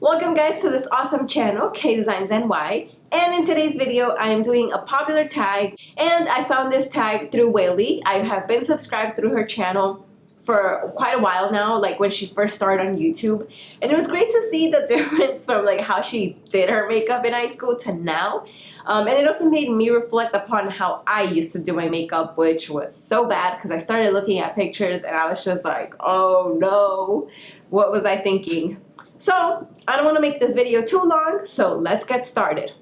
Welcome guys to this awesome channel, K Designs NY, and in today's video I am doing a popular tag, and I found this tag through Whaley. I have been subscribed through her channel for quite a while now, like when she first started on YouTube, and it was great to see the difference from like how she did her makeup in high school to now. And it also made me reflect upon how I used to do my makeup, which was so bad because I started looking at pictures and I was just like, oh no, what was I thinking? So I don't want to make this video too long, so let's get started.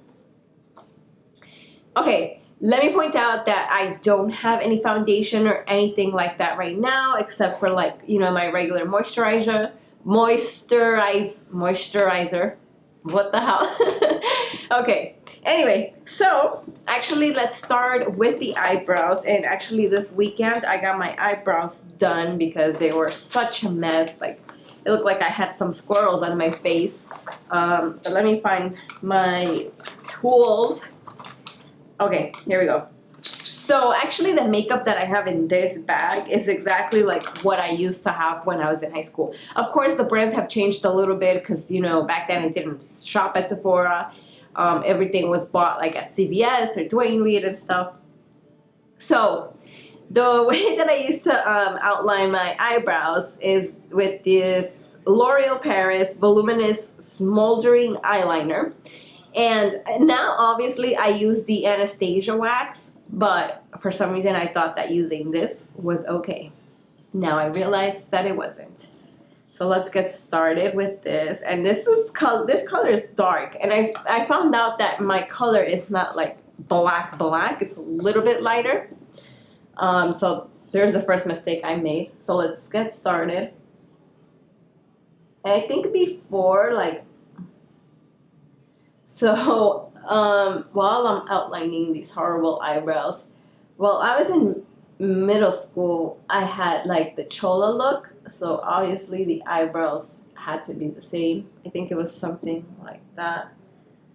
Okay, let me point out that I don't have any foundation or anything like that right now, except for like, you know, my regular moisturizer. What the hell? Okay, anyway, so actually let's start with the eyebrows. And actually this weekend I got my eyebrows done because they were such a mess. Like, it looked like I had some squirrels on my face. But let me find my tools. Okay, here we go. So actually the makeup that I have in this bag is exactly like what I used to have when I was in high school. Of course the brands have changed a little bit because, you know, back then I didn't shop at Sephora. Everything was bought like at CVS or Dwayne Reed and stuff. So the way that I used to outline my eyebrows is with this L'Oreal Paris Voluminous Smoldering Eyeliner. And now obviously I use the Anastasia wax, but for some reason I thought that using this was okay. Now I realize that it wasn't. So let's get started with this. And this color is dark, and I found out that my color is not like black, it's a little bit lighter. So there's the first mistake I made. So let's get started. And I think before, like, so while I'm outlining these horrible eyebrows, while I was in middle school, I had like the chola look. So obviously the eyebrows had to be the same. I think it was something like that.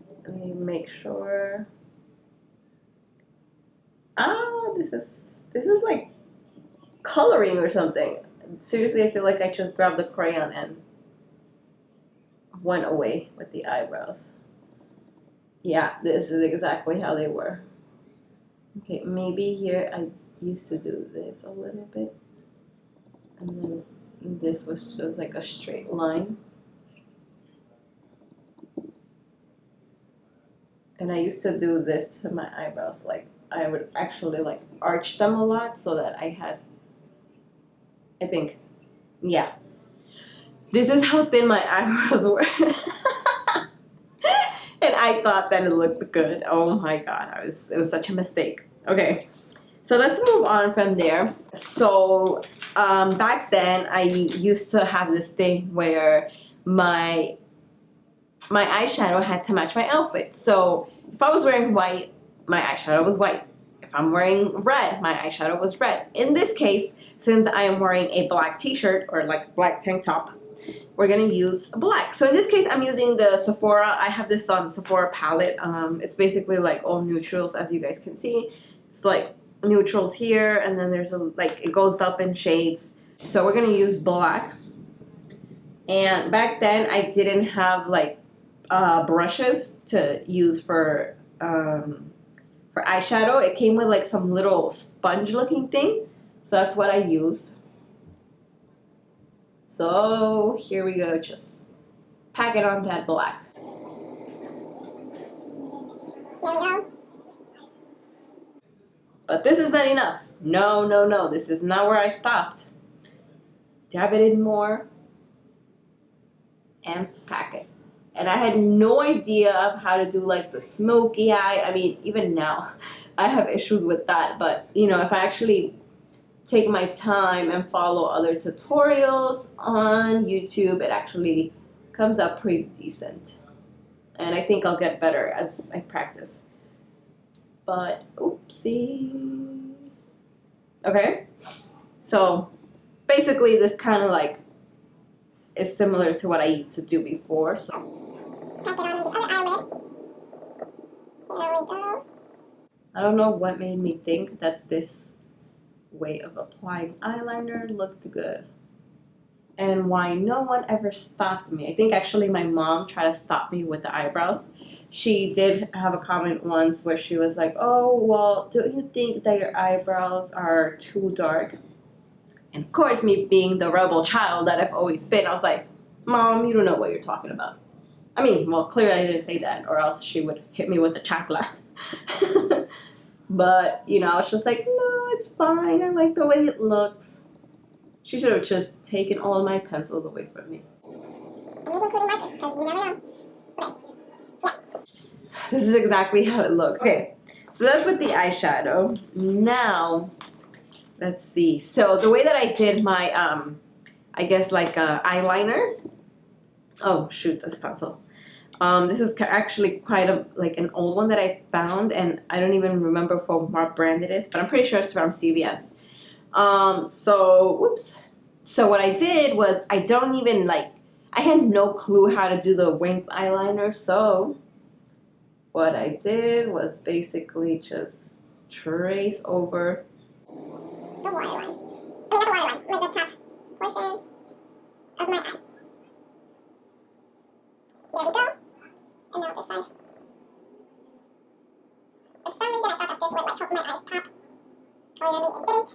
Let me make sure. Ah, this is like coloring or something. Seriously, I feel like I just grabbed the crayon and went away with the eyebrows. Yeah, this is exactly how they were. Okay, maybe here I used to do this a little bit, and then this was just like a straight line. And I used to do this to my eyebrows, like I would actually like arch them a lot so that I had, I think, yeah. This is how thin my eyebrows were. And I thought that it looked good. Oh my god, it was such a mistake. Okay, so let's move on from there. So back then I used to have this thing where my eyeshadow had to match my outfit. So if I was wearing white, my eyeshadow was white. If I'm wearing red, my eyeshadow was red. In this case, since I am wearing a black t-shirt or like black tank top, we're gonna use black. So in this case, I'm using the Sephora. I have this Sephora palette. It's basically like all neutrals, as you guys can see. It's like neutrals here, and then there's like it goes up in shades. So we're gonna use black. And back then, I didn't have like brushes to use for eyeshadow. It came with like some little sponge-looking thing, so that's what I used. So here we go, just pack it on that black. There we go. But this is not enough. No, this is not where I stopped. Dab it in more and pack it. And I had no idea of how to do like the smoky eye. I mean, even now I have issues with that, but you know, if I actually take my time and follow other tutorials on YouTube, it actually comes up pretty decent. And I think I'll get better as I practice. But oopsie. Okay, so basically this kind of like is similar to what I used to do before. So pack it on the other eyelid. There we go. I don't know what made me think that this way of applying eyeliner looked good. and why no one ever stopped me. I think actually my mom tried to stop me with the eyebrows. She did have a comment once where she was like, oh, well, don't you think that your eyebrows are too dark? And of course, me being the rebel child that I've always been, I was like, Mom, you don't know what you're talking about. I mean, well, clearly I didn't say that, or else she would hit me with a chapla. But, you know, I was just like, no, it's fine. I like the way it looks. She should have just taken all my pencils away from me. Maybe including markers, because you never know. This is exactly how it looks. Okay, so that's with the eyeshadow. Now, let's see. So the way that I did my, I guess like eyeliner. Oh shoot, this pencil. This is actually quite like an old one that I found, and I don't even remember from what brand it is, but I'm pretty sure it's from CVS. Whoops. So what I did was I don't even like. I had no clue how to do the winged eyeliner, so what I did was basically just trace over The waterline. I mean, not the waterline, like the top portion of my eye. There we go. And now this side. For some reason, I thought that this would like help my eyes pop. Clearly, it didn't.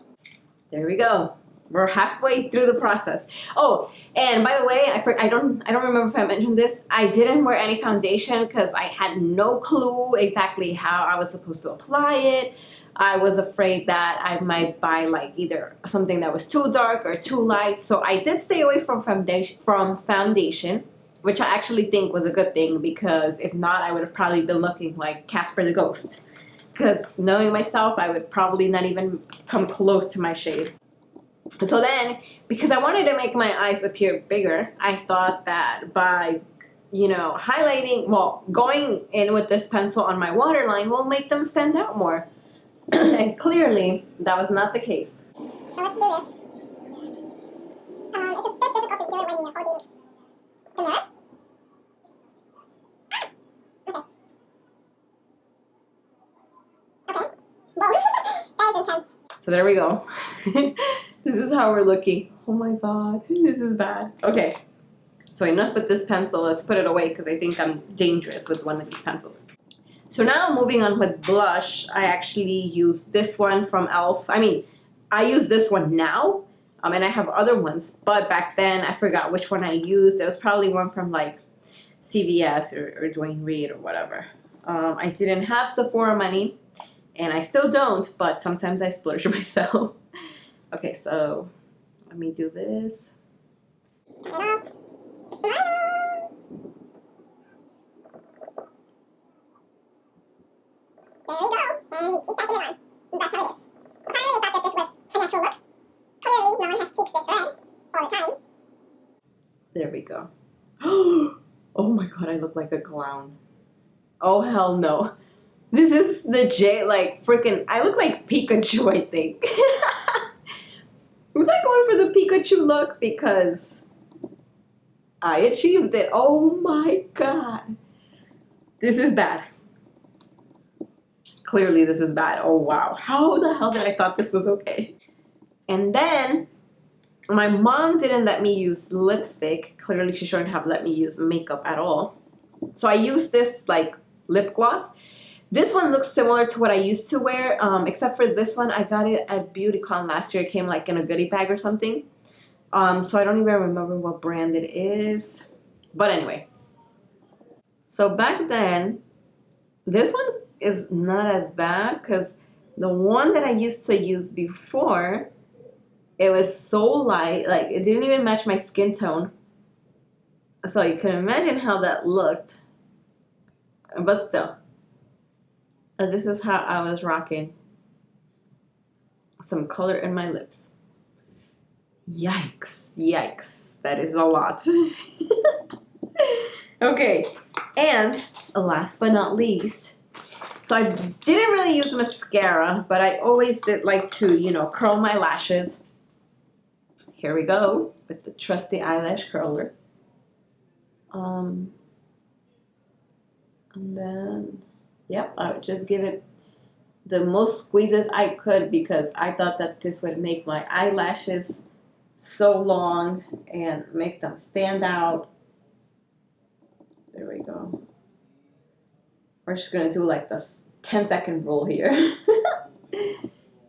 There we go. We're halfway through the process. Oh, and by the way, I don't remember if I mentioned this. I didn't wear any foundation because I had no clue exactly how I was supposed to apply it. I was afraid that I might buy like either something that was too dark or too light. So I did stay away from foundation, which I actually think was a good thing, because if not, I would have probably been looking like Casper the Ghost. Because knowing myself, I would probably not even come close to my shade. So then, because I wanted to make my eyes appear bigger, I thought that by, you know, highlighting, well, going in with this pencil on my waterline will make them stand out more. And clearly, that was not the case. So let's do this. It's a bit difficult to do it when you're holding the mirror. Okay. Okay. Whoa. That is intense. So there we go. This is how we're looking. Oh my god, this is bad. Okay, so enough with this pencil. Let's put it away because I think I'm dangerous with one of these pencils. So now moving on with blush, I actually use this one from e.l.f. I mean, I use this one now, and I have other ones, but back then I forgot which one I used. There was probably one from like CVS or Dwayne Reed or whatever. I didn't have Sephora money, and I still don't, but sometimes I splurge myself. Okay, so let me do this. Smile. There we go. And we keep backing it on. That's how it is. Apparently, I thought that this was a natural look. Clearly, no one has cheeks this red all the time. There we go. Oh my god, I look like a clown. Oh hell no. This is legit like freaking, I look like Pikachu, I think. Was I going for the Pikachu look? Because I achieved it. Oh my god. This is bad. Clearly this is bad. Oh wow. How the hell did I thought this was okay? And then my mom didn't let me use lipstick. Clearly she shouldn't have let me use makeup at all. So I used this like lip gloss. This one looks similar to what I used to wear, except for this one. I got it at BeautyCon last year. It came like in a goodie bag or something. So I don't even remember what brand it is. But anyway. So back then, this one is not as bad because the one that I used to use before, it was so light. Like it didn't even match my skin tone. So you can imagine how that looked. But still. This is how I was rocking some color in my lips. Yikes, yikes, that is a lot. Okay, and last but not least, so I didn't really use mascara, but I always did like to, you know, curl my lashes. Here we go with the trusty eyelash curler. And then yep, I would just give it the most squeezes I could because I thought that this would make my eyelashes so long and make them stand out. There we go. We're just gonna do like the 10-second rule here.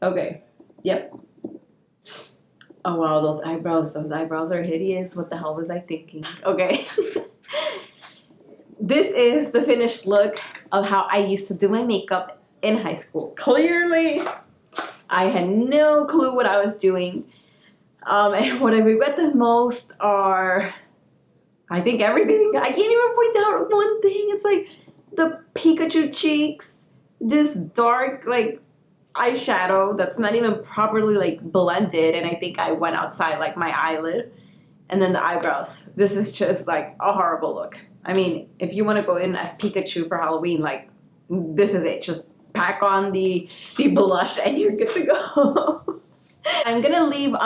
Okay, yep. Oh wow, those eyebrows are hideous. What the hell was I thinking? Okay. This is the finished look of how I used to do my makeup in high school. Clearly, I had no clue what I was doing. And what I regret the most are, I think, everything. I can't even point out one thing. It's like the Pikachu cheeks, this dark like eyeshadow that's not even properly like blended, and I think I went outside like my eyelid, and then the eyebrows. This is just like a horrible look. I mean, if you want to go in as Pikachu for Halloween, like this is it. Just pack on the blush and you're good to go. I'm gonna leave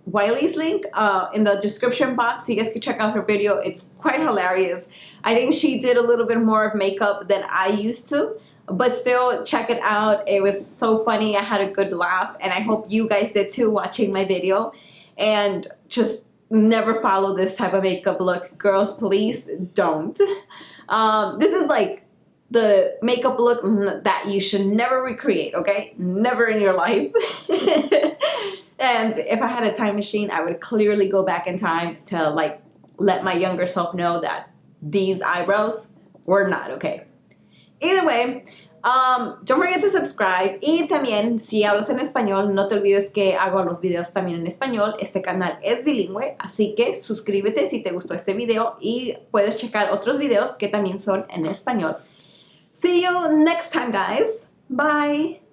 Wiley's link in the description box so you guys can check out her video. It's quite hilarious. I think she did a little bit more of makeup than I used to, but still check it out. It was so funny. I had a good laugh, and I hope you guys did too watching my video. And just never follow this type of makeup look. Girls, please don't. This is like the makeup look that you should never recreate, okay? Never in your life. And if I had a time machine, I would clearly go back in time to like let my younger self know that these eyebrows were not okay. Either way, don't forget to subscribe. Y también, si hablas en español, no te olvides que hago los videos también en español. Este canal es bilingüe, así que suscríbete si te gustó este video y puedes checar otros videos que también son en español. See you next time, guys. Bye.